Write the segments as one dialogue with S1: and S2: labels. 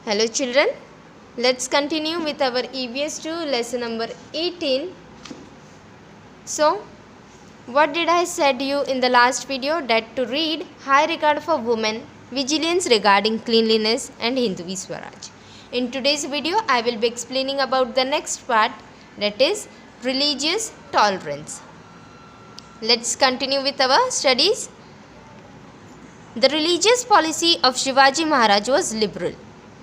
S1: Hello children, let's continue with our EVS 2 lesson number 18. So, what did I said you in the last video? That to read high regard for women, vigilance regarding cleanliness and Hindu Swaraj. In today's video, I will be explaining about the next part, that is religious tolerance. Let's continue with our studies. The religious policy of Shivaji Maharaj was liberal.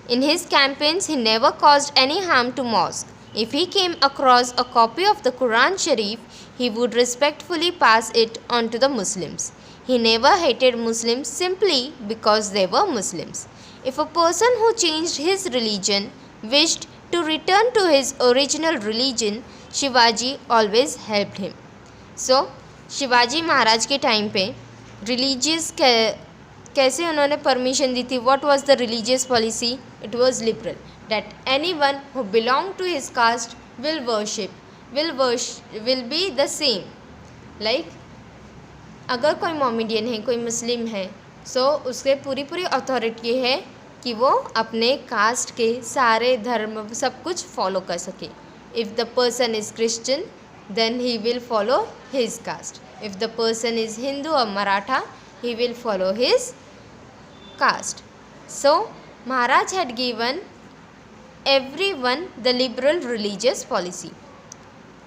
S1: In his campaigns, he never caused any harm to mosque. If he came across a copy of the Quran Sharif, he would respectfully pass it on to the Muslims. He never hated Muslims simply because they were Muslims. If a person who changed his religion wished to return to his original religion, Shivaji always helped him. So, Shivaji महाराज के time पे religious कैसे उन्होंने permission दी थी. What was the religious policy? It was liberal, that anyone who belong to his caste will be the same. Like अगर कोई Mohammedan है, कोई मुस्लिम है, सो उसके पूरी अथॉरिटी है कि वो अपने कास्ट के सारे धर्म सब कुछ फॉलो कर सके. If the person is Christian, then he will follow his caste. If the person is Hindu or Maratha, he will follow his caste. So, Maharaj had given everyone the liberal religious policy.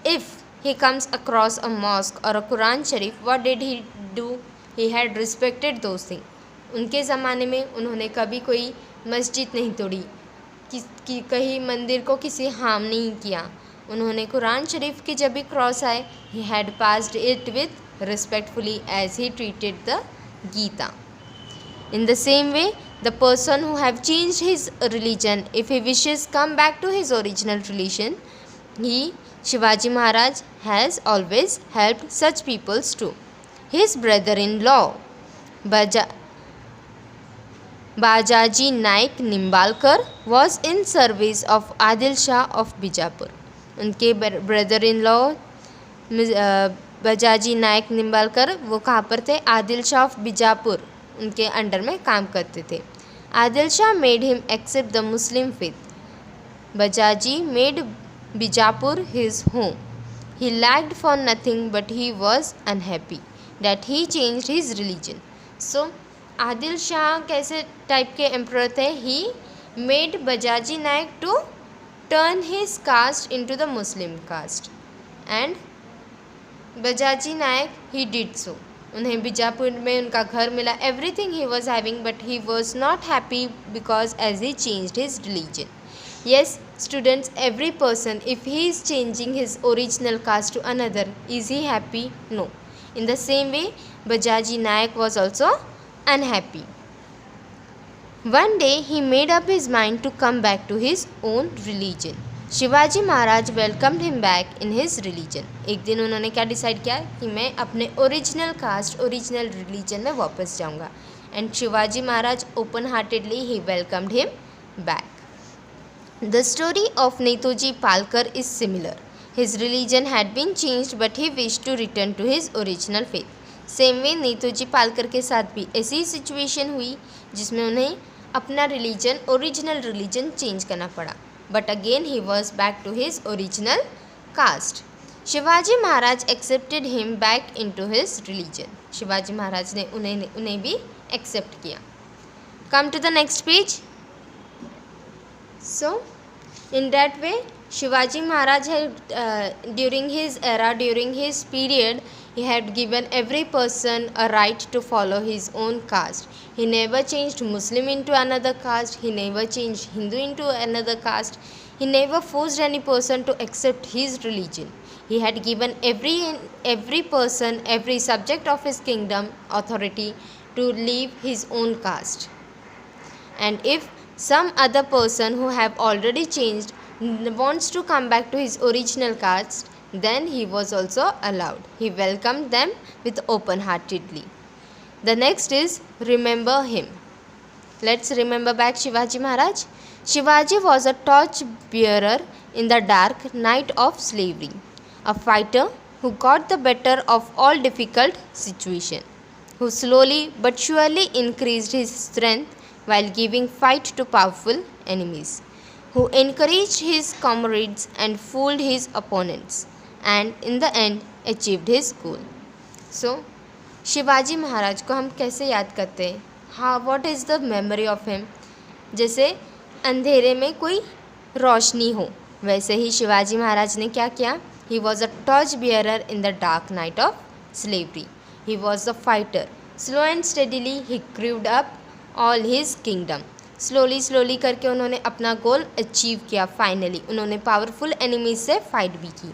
S1: If he comes across a mosque or a Quran Sharif, what did he do? He had respected those things. उनके ज़माने में उन्होंने कभी कोई मस्जिद नहीं तोड़ी, कहीं मंदिर को किसी हार्म नहीं किया. उन्होंने कुरान शरीफ के जब भी क्रॉस आए, he had passed it with respectfully as he treated the Gita. In the same way the person who have changed his religion, if he wishes come back to his original religion, he Shivaji Maharaj has always helped such peoples to. His brother in law Bajaji Naik Nimbalkar was in service of Adil Shah of Bijapur. उनके brother in law Bajaji Nayak Nimbalkar वो कहाँ पर थे? Adil Shah of Bijapur, उनके under में काम करते थे. Adil Shah made him accept the Muslim faith. Bajaji made Bijapur his home. He lacked for nothing but he was unhappy that he changed his religion. So Adil Shah कैसे टाइप के एम्परर थे? He made Bajaji Nayak to turn his caste into the Muslim caste, and Bajaji Nayak he did so. उन्हें बीजापुर में उनका घर मिला, everything he was having, but he was not happy because as he changed his religion. Yes students, every person if he is changing his original caste to another, is he happy? No. In the same way Bajaji Nayak was also unhappy. One day he made up his mind to come back to his own religion. Shivaji Maharaj welcomed him back in his religion. एक दिन उन्होंने क्या decide किया कि मैं अपने original cast, original religion में वापस जाऊंगा. And Shivaji Maharaj open heartedly he welcomed him back. The story of Netaji Palkar is similar. His religion had been changed but he wish to return to his original faith. Same way Netaji Palkar के साथ भी ऐसी situation हुई जिसमें उन्हें अपना रिलीजन, ओरिजिनल रिलीजन चेंज करना पड़ा, but again he was back to his original caste. Shivaji Maharaj accepted him back in to his religion. Shivaji Maharaj ने उन्हें भी एक्सेप्ट किया. Come to the next page. So in that way Shivaji Maharaj had during his era, during his period, he had given every person a right to follow his own caste. He never changed Muslim into another caste. He never changed Hindu into another caste. He never forced any person to accept his religion. He had given every person, every subject of his kingdom authority to leave his own caste. And if some other person who have already changed wants to come back to his original caste, then he was also allowed. He welcomed them with open-heartedly. The next is remember him. Let's remember back Shivaji Maharaj. Shivaji was a torch bearer in the dark night of slavery, a fighter who got the better of all difficult situations, who slowly but surely increased his strength while giving fight to powerful enemies, who encouraged his comrades and fooled his opponents, and in the end achieved his goal. So, Shivaji Maharaj को हम कैसे याद करते हैं? हाँ, what is the memory of him? जैसे अंधेरे में कोई रोशनी हो, वैसे ही शिवाजी महाराज ने क्या किया? He was a torch bearer in the dark night of slavery. He was a fighter. Slow and steadily he grooved up all his kingdom. Slowly करके उन्होंने अपना गोल अचीव किया. फाइनली उन्होंने पावरफुल एनिमीज से फाइट भी की.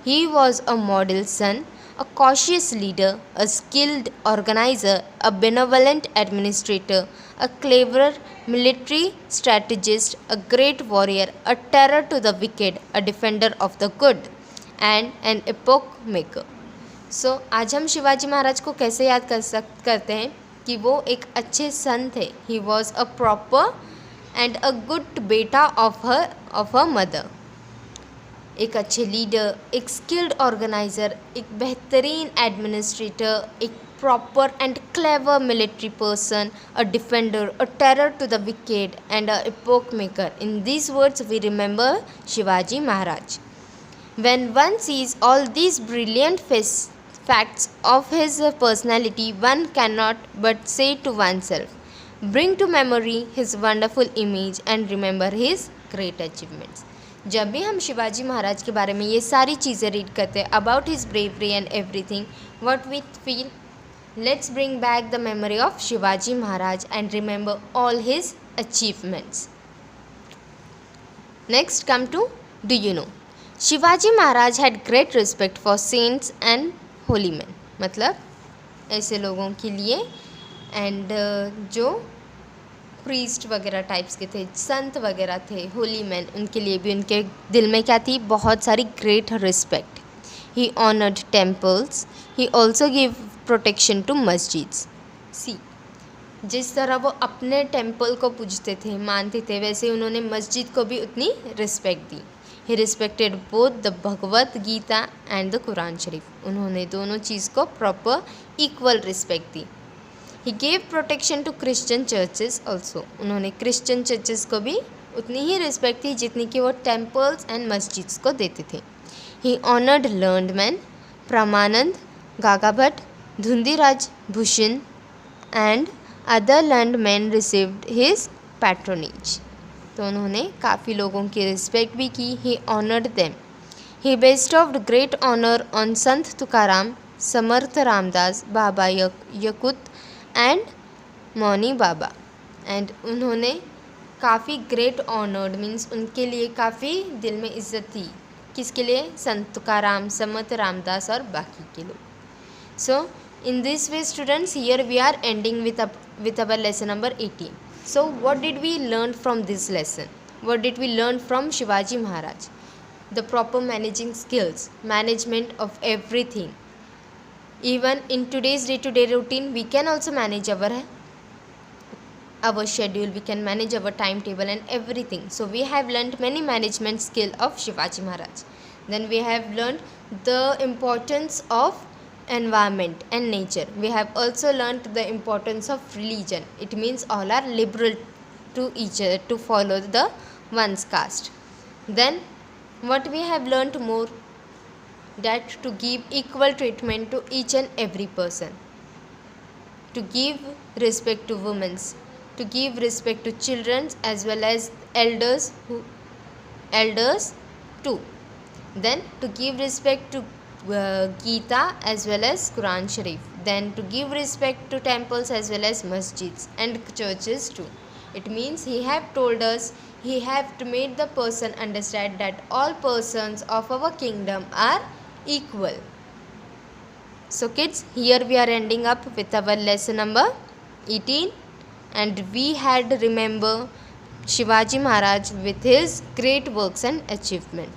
S1: He was a model son, a cautious leader, a skilled organizer, a benevolent administrator, a clever military strategist, a great warrior, a terror to the wicked, a defender of the good, and an epoch maker. So, आज हम शिवाजी महाराज को कैसे याद करते हैं कि वो एक अच्छे सन थे. He was a proper and a good बेटा of her mother. एक अच्छे लीडर, एक स्किल्ड ऑर्गेनाइज़र, एक बेहतरीन एडमिनिस्ट्रेटर, एक proper and clever military person, a defender, a terror to the wicked and a epoch maker. In these words we remember Shivaji Maharaj. When one sees all these brilliant facts of his personality, one cannot but say to oneself, bring to memory his wonderful image and remember his great achievements. जब भी हम शिवाजी महाराज के बारे में ये सारी चीज़ें read करते हैं about his bravery and everything, what we feel, let's bring back the memory of Shivaji Maharaj and remember all his achievements. Next come to do you know. Shivaji Maharaj had great respect for saints and holy man. मतलब ऐसे लोगों के लिए and जो priest वगैरह types के थे, संत वगैरह थे, होली मैन, उनके लिए भी उनके दिल में क्या थी? बहुत सारी great respect. He honoured temples. He also give protection to masjids. See, जिस तरह वो अपने टेम्पल को पूजते थे, मानते थे, वैसे उन्होंने मस्जिद को भी उतनी रिस्पेक्ट दी. He respected both the Bhagavad Gita and the Quran Sharif. उन्होंने दोनों चीज़ को प्रॉपर इक्वल रिस्पेक्ट दी. He gave protection to Christian churches also. उन्होंने क्रिश्चियन चर्चेस को भी उतनी ही रिस्पेक्ट थी जितनी कि वो टेम्पल्स एंड मस्जिद्स को देते थे. He honoured learned man, Paramanand, Gaga Bhatt, Dhundiraj Bhushan and other learned man received his patronage. तो उन्होंने काफ़ी लोगों की रिस्पेक्ट भी की. He honoured them. He bestowed great honour on Sant Tukaram, Samarth Ramdas, Baba Yakut and Mauni Baba. And उन्होंने काफ़ी ग्रेट ऑनर्ड मीन्स उनके लिए काफ़ी दिल में इज्जत थी. किसके लिए? संत तुकाराम, समर्थ रामदास और बाकी के लोग. So in this way students, here we are ending with our lesson number 18. So what did we learn from this lesson? What did we learn from Shivaji Maharaj? The proper managing skills, management of everything. Even in today's day-to-day routine, we can also manage our schedule, we can manage our timetable and everything. So we have learned many management skill of Shivaji Maharaj. Then we have learned the importance of environment and nature. We have also learnt the importance of religion. It means all are liberal to each other to follow the one's caste. Then what we have learnt more, that to give equal treatment to each and every person, to give respect to women, to give respect to children as well as elders too. Then to give respect to Gita as well as Quran Sharif. Then to give respect to temples as well as masjids and churches too. It means he have told us, he have to make the person understand that all persons of our kingdom are equal. So kids, here we are ending up with our lesson number 18, and we had remember Shivaji Maharaj with his great works and achievement.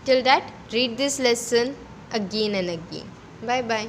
S1: Till that, read this lesson again and again. Bye bye.